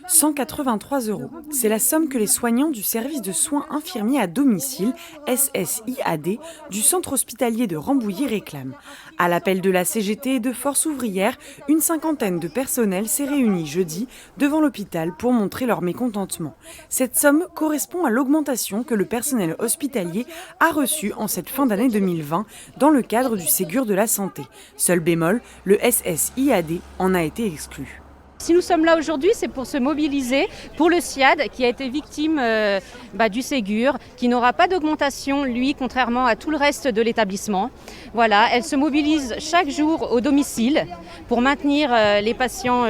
183 €. C'est la somme que les soignants du service de soins infirmiers à domicile, SSIAD, du centre hospitalier de Rambouillet réclament. À l'appel de la CGT et de Force ouvrière, une cinquantaine de personnels s'est réunie jeudi devant l'hôpital pour montrer leur mécontentement. Cette somme correspond à l'augmentation que le personnel hospitalier a reçue en cette fin d'année 2020 dans le cadre du Ségur de la santé. Seul bémol, le SSIAD en a été exclu. Si nous sommes là aujourd'hui, c'est pour se mobiliser pour le SIAD qui a été victime du Ségur, qui n'aura pas d'augmentation, lui, contrairement à tout le reste de l'établissement. Voilà, elle se mobilise chaque jour au domicile pour maintenir les patients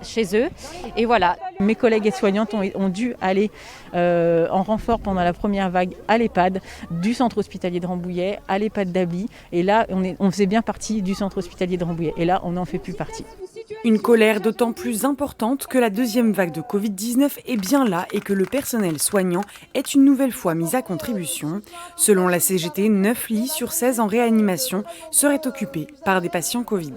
chez eux. Et voilà. Mes collègues aides-soignantes ont dû aller en renfort pendant la première vague à l'EHPAD du centre hospitalier de Rambouillet, à l'EHPAD d'Ably. Et là, on faisait bien partie du centre hospitalier de Rambouillet. Et là, on n'en fait plus partie. Une colère d'autant plus importante que la deuxième vague de Covid-19 est bien là et que le personnel soignant est une nouvelle fois mis à contribution. Selon la CGT, 9 lits sur 16 en réanimation seraient occupés par des patients Covid.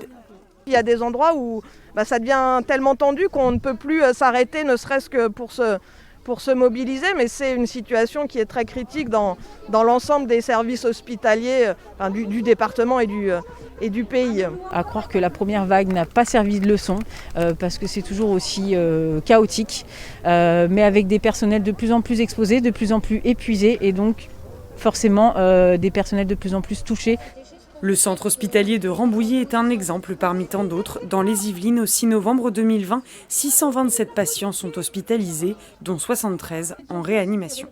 Il y a des endroits où ça devient tellement tendu qu'on ne peut plus s'arrêter, ne serait-ce que pour se mobiliser, mais c'est une situation qui est très critique dans l'ensemble des services hospitaliers du département et du pays. À croire que la première vague n'a pas servi de leçon, parce que c'est toujours aussi chaotique, mais avec des personnels de plus en plus exposés, de plus en plus épuisés, et donc forcément des personnels de plus en plus touchés. Le centre hospitalier de Rambouillet est un exemple parmi tant d'autres. Dans les Yvelines, au 6 novembre 2020, 627 patients sont hospitalisés, dont 73 en réanimation.